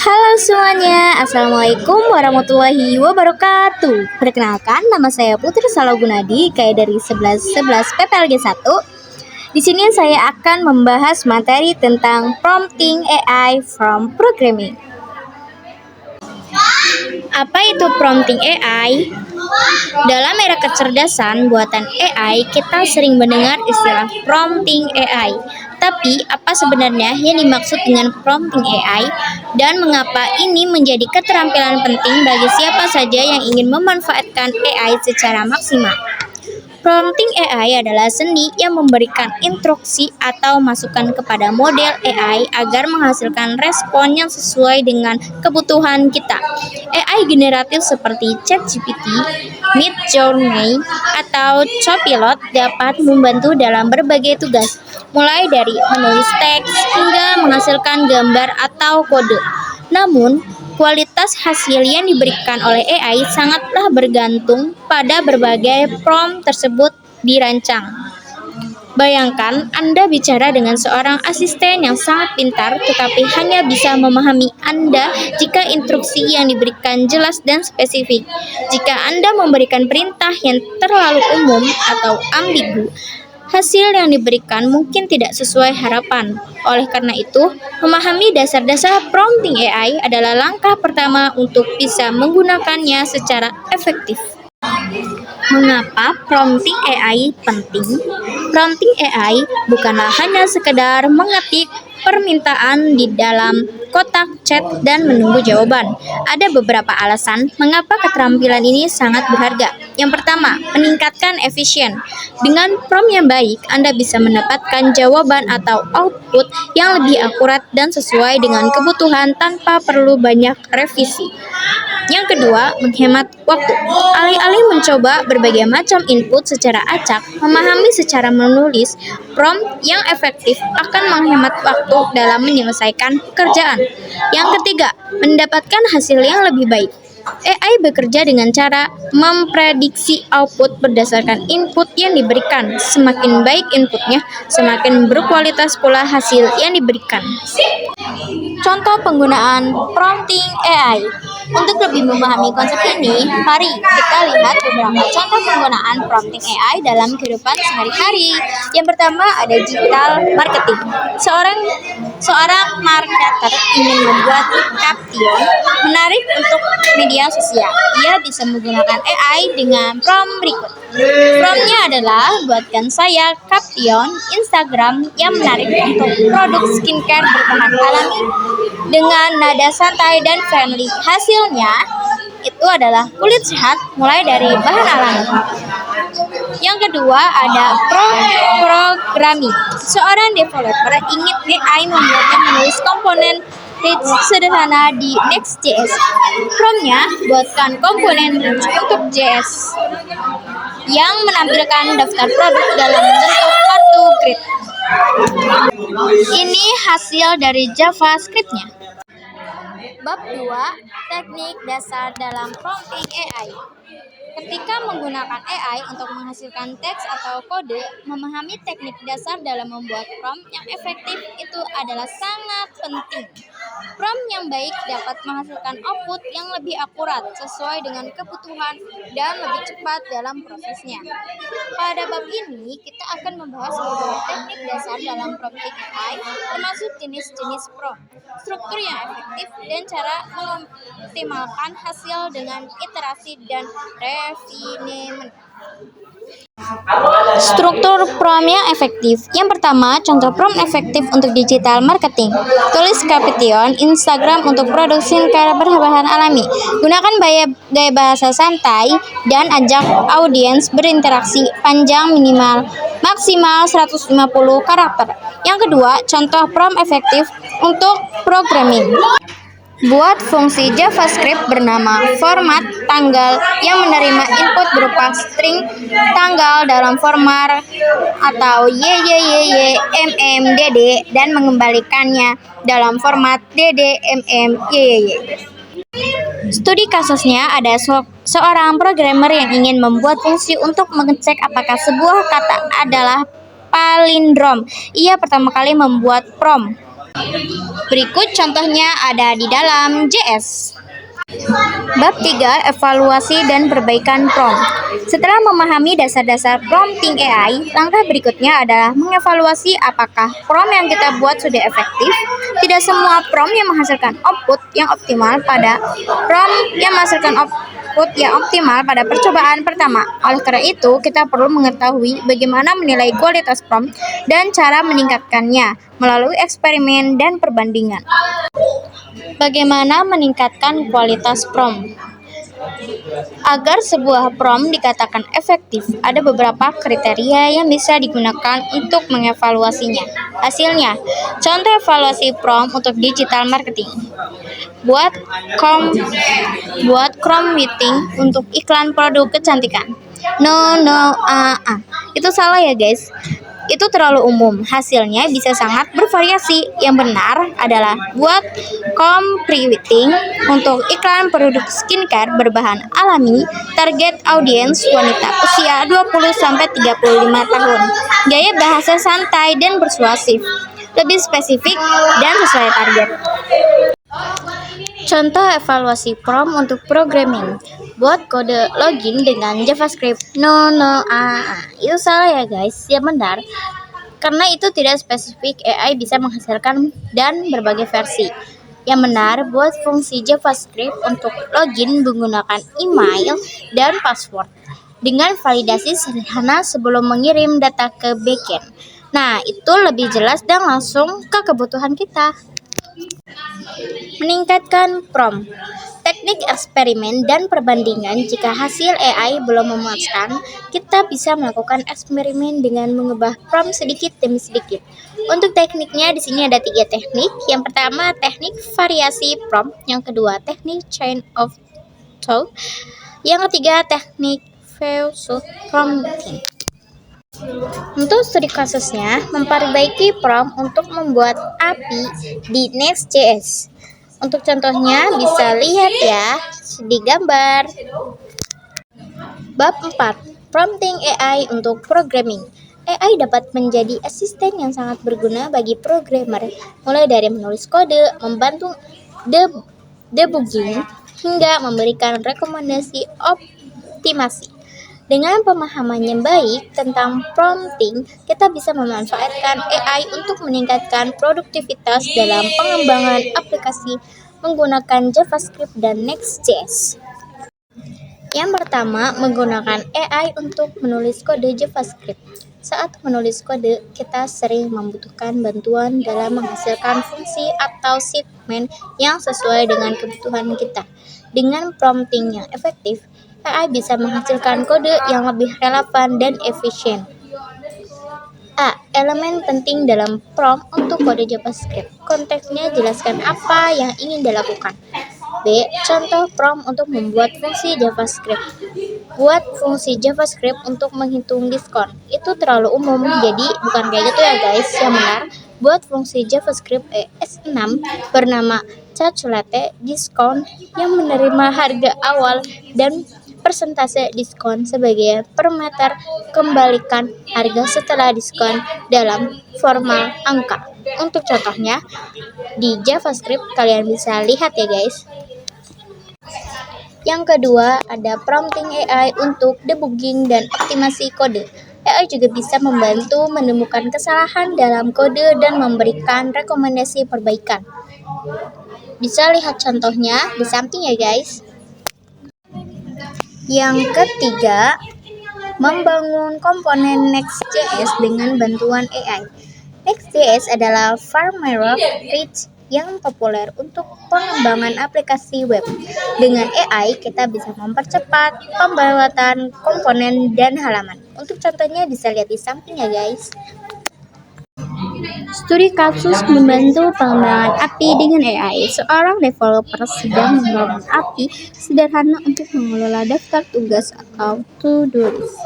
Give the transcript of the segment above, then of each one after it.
Halo semuanya, Assalamualaikum warahmatullahi wabarakatuh. Perkenalkan, nama saya Putri Salogunadi, kayak dari 1111 PPLG 1. Di sini saya akan membahas materi tentang prompting AI from programming. Apa itu prompting AI? Dalam era kecerdasan buatan AI, kita sering mendengar istilah prompting AI. Tapi, apa sebenarnya yang dimaksud dengan prompting AI dan mengapa ini menjadi keterampilan penting bagi siapa saja yang ingin memanfaatkan AI secara maksimal? Prompting AI adalah seni yang memberikan instruksi atau masukan kepada model AI agar menghasilkan respon yang sesuai dengan kebutuhan kita. AI generatif seperti ChatGPT, Midjourney, atau Copilot dapat membantu dalam berbagai tugas, mulai dari menulis teks hingga menghasilkan gambar atau kode. Namun, kualitas hasil yang diberikan oleh AI sangatlah bergantung pada berbagai prompt tersebut dirancang. Bayangkan Anda bicara dengan seorang asisten yang sangat pintar tetapi hanya bisa memahami Anda jika instruksi yang diberikan jelas dan spesifik. Jika Anda memberikan perintah yang terlalu umum atau ambigu, hasil yang diberikan mungkin tidak sesuai harapan. Oleh karena itu, memahami dasar-dasar prompting AI adalah langkah pertama untuk bisa menggunakannya secara efektif. Mengapa prompting AI penting? Prompting AI bukanlah hanya sekedar mengetik permintaan di dalam kotak chat dan menunggu jawaban. Ada beberapa alasan mengapa keterampilan ini sangat berharga. Yang pertama, meningkatkan efisien. Dengan prompt yang baik, Anda bisa mendapatkan jawaban atau output yang lebih akurat dan sesuai dengan kebutuhan tanpa perlu banyak revisi. Yang kedua, menghemat waktu. Alih-alih mencoba berbagai macam input secara acak, memahami secara menulis prompt yang efektif akan menghemat waktu dalam menyelesaikan pekerjaan. Yang ketiga, mendapatkan hasil yang lebih baik. AI bekerja dengan cara memprediksi output berdasarkan input yang diberikan. Semakin baik inputnya, semakin berkualitas pula hasil yang diberikan. Contoh penggunaan prompting AI. Untuk lebih memahami konsep ini, mari kita lihat beberapa contoh penggunaan prompting AI dalam kehidupan sehari-hari. Yang pertama ada digital marketing. Seorang marketer ingin membuat caption menarik untuk media sosial. Ia bisa menggunakan AI dengan prompt berikut. Promptnya adalah buatkan saya caption Instagram yang menarik untuk produk skincare berbahan alami dengan nada santai dan friendly. Hasilnya itu adalah kulit sehat mulai dari bahan alami. Yang kedua ada programming. Seorang developer ingin AI membuatnya menulis komponen page sederhana di Next.js. Promptnya buatkan komponen page untuk JS yang menampilkan daftar produk dalam bentuk kartu grid. Ini hasil dari JavaScript-nya. Bab 2, teknik dasar dalam prompting AI. Ketika menggunakan AI untuk menghasilkan teks atau kode, memahami teknik dasar dalam membuat prompt yang efektif itu adalah sangat penting. Prompt yang baik dapat menghasilkan output yang lebih akurat, sesuai dengan kebutuhan, dan lebih cepat dalam prosesnya. Pada bab ini, kita akan membahas beberapa teknik dasar dalam prompting AI, termasuk jenis-jenis prompt, struktur yang efektif, dan cara mengoptimalkan hasil dengan iterasi dan refinement. Struktur prompt yang efektif. Yang pertama, contoh prompt efektif untuk digital marketing. Tulis caption Instagram untuk produk skincare berbahan alami. Gunakan gaya bahasa santai dan ajak audiens berinteraksi panjang maksimal 150 karakter. Yang kedua, contoh prompt efektif untuk programming. Buat fungsi JavaScript bernama format tanggal yang menerima input berupa string tanggal dalam format atau YYYY dan mengembalikannya dalam format DDMMYYY. Studi kasusnya ada seorang programmer yang ingin membuat fungsi untuk mengecek apakah sebuah kata adalah palindrom. Ia pertama kali membuat prompt Berikut contohnya ada di dalam JS. Bab 3, evaluasi dan perbaikan prompt. Setelah memahami dasar-dasar prompting AI, langkah berikutnya adalah mengevaluasi apakah prompt yang kita buat sudah efektif. Tidak semua prompt yang menghasilkan output yang optimal pada percobaan pertama. Oleh karena itu, kita perlu mengetahui bagaimana menilai kualitas prompt dan cara meningkatkannya melalui eksperimen dan perbandingan. Bagaimana meningkatkan kualitas prompt? Agar sebuah prompt dikatakan efektif, ada beberapa kriteria yang bisa digunakan untuk mengevaluasinya. Hasilnya, contoh evaluasi prompt untuk digital marketing. Buat meeting untuk iklan produk kecantikan. Itu salah ya guys. Itu terlalu umum. Hasilnya bisa sangat bervariasi. Yang benar adalah buat copywriting untuk iklan produk skincare berbahan alami, target audiens wanita usia 20-35 tahun. Gaya bahasa santai dan persuasif, lebih spesifik dan sesuai target. Contoh evaluasi prompt untuk programming. Buat kode login dengan JavaScript. Itu salah ya guys. Yang benar, karena itu tidak spesifik, AI bisa menghasilkan dan berbagai versi. Yang benar, buat fungsi JavaScript untuk login menggunakan email dan password dengan validasi sederhana sebelum mengirim data ke backend. Nah, itu lebih jelas dan langsung ke kebutuhan kita. Meningkatkan prompt. Teknik eksperimen dan perbandingan. Jika hasil AI belum memuaskan, kita bisa melakukan eksperimen dengan mengubah prompt sedikit demi sedikit. Untuk tekniknya di sini ada 3 teknik. Yang pertama, teknik variasi prompt. Yang kedua, teknik chain of thought. Yang ketiga, teknik Vought prompting. Untuk studi kasusnya, memperbaiki prompt untuk membuat API di Next.js. Untuk contohnya bisa lihat ya di gambar. Bab 4, Prompting AI untuk Programming. AI dapat menjadi asisten yang sangat berguna bagi programmer, mulai dari menulis kode, membantu debugging, hingga memberikan rekomendasi optimasi. Dengan pemahaman yang baik tentang prompting, kita bisa memanfaatkan AI untuk meningkatkan produktivitas dalam pengembangan aplikasi menggunakan JavaScript dan Next.js. Yang pertama, menggunakan AI untuk menulis kode JavaScript. Saat menulis kode, kita sering membutuhkan bantuan dalam menghasilkan fungsi atau statement yang sesuai dengan kebutuhan kita. Dengan prompting yang efektif, AI bisa menghasilkan kode yang lebih relevan dan efisien. A. Elemen penting dalam prompt untuk kode JavaScript. Konteksnya jelaskan apa yang ingin dilakukan. B. Contoh prompt untuk membuat fungsi JavaScript. Buat fungsi JavaScript untuk menghitung diskon. Itu terlalu umum, jadi bukan kayak gitu ya guys. Yang benar, buat fungsi JavaScript ES6 bernama calculate diskon yang menerima harga awal dan persentase diskon sebagai parameter, kembalikan harga setelah diskon dalam formal angka. Untuk contohnya di JavaScript kalian bisa lihat ya guys. Yang kedua ada prompting AI untuk debugging dan optimasi kode. AI juga bisa membantu menemukan kesalahan dalam kode dan memberikan rekomendasi perbaikan. Bisa lihat contohnya di samping ya guys. Yang ketiga, membangun komponen Next.js dengan bantuan AI. Next.js adalah framework yang populer untuk pengembangan aplikasi web. Dengan AI, kita bisa mempercepat pembuatan komponen dan halaman. Untuk contohnya bisa lihat di samping ya guys. Studi kasus membantu pengembangan API dengan AI. Seorang developer sedang membangun API sederhana untuk mengelola daftar tugas atau to-do list.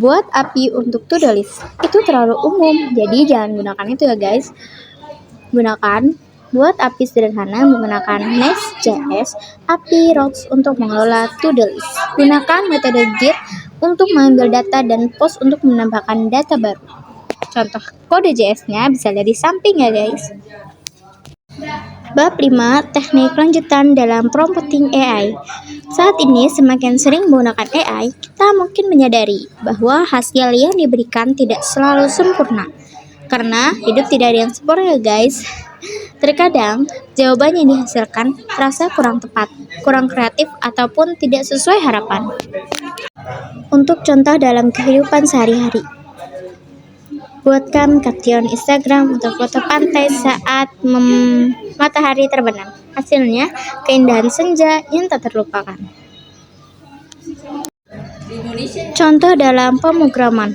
Buat API untuk to-do list itu terlalu umum, jadi jangan gunakan itu ya guys. Buat API sederhana menggunakan Next.js, API Routes untuk mengelola to-do list. Gunakan metode get untuk mengambil data dan post untuk menambahkan data baru. Contoh kode JS-nya bisa lihat di samping ya guys. Bab 5. Teknik lanjutan dalam prompting AI. Saat ini semakin sering menggunakan AI, kita mungkin menyadari bahwa hasil yang diberikan tidak selalu sempurna. Karena hidup tidak ada yang sempurna ya guys. Terkadang jawaban yang dihasilkan terasa kurang tepat, kurang kreatif, ataupun tidak sesuai harapan. Untuk contoh dalam kehidupan sehari-hari, buatkan caption Instagram untuk foto pantai saat matahari terbenam. Hasilnya, keindahan senja yang tak terlupakan. Contoh dalam pemrograman,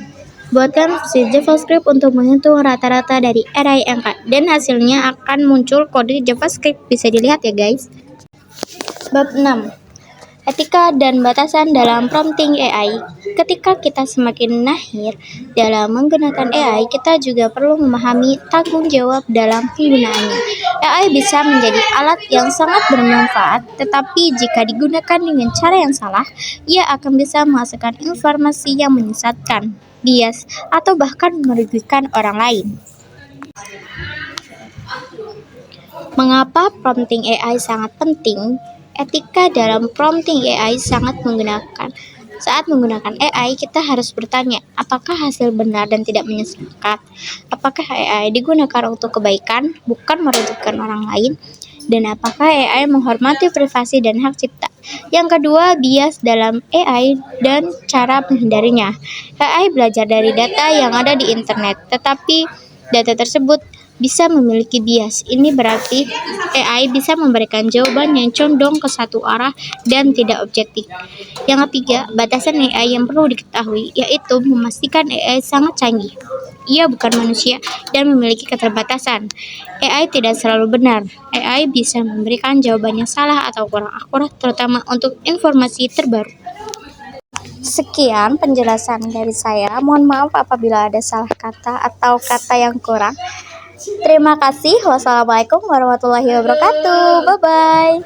buatkan versi JavaScript untuk menghitung rata-rata dari array angka, dan hasilnya akan muncul kode JavaScript. Bisa dilihat ya guys. Bab 6. Etika dan batasan dalam prompting AI. Ketika kita semakin mahir dalam menggunakan AI, kita juga perlu memahami tanggung jawab dalam penggunaannya. AI bisa menjadi alat yang sangat bermanfaat, tetapi jika digunakan dengan cara yang salah, ia akan bisa menghasilkan informasi yang menyesatkan, bias, atau bahkan merugikan orang lain. Mengapa prompting AI sangat penting? Etika dalam prompting AI sangat menggunakan. Saat menggunakan AI, kita harus bertanya, apakah hasil benar dan tidak menyesatkan? Apakah AI digunakan untuk kebaikan, bukan merugikan orang lain? Dan apakah AI menghormati privasi dan hak cipta? Yang kedua, bias dalam AI dan cara menghindarinya. AI belajar dari data yang ada di internet, tetapi data tersebut bisa memiliki bias. Ini berarti AI bisa memberikan jawaban yang condong ke satu arah dan tidak objektif. Yang ketiga, batasan AI yang perlu diketahui, yaitu memastikan AI sangat canggih. Ia bukan manusia dan memiliki keterbatasan. AI tidak selalu benar. AI bisa memberikan jawaban yang salah atau kurang akurat, terutama untuk informasi terbaru. Sekian penjelasan dari saya. Mohon maaf apabila ada salah kata atau kata yang kurang. Terima kasih. Wassalamualaikum warahmatullahi wabarakatuh. Bye-bye.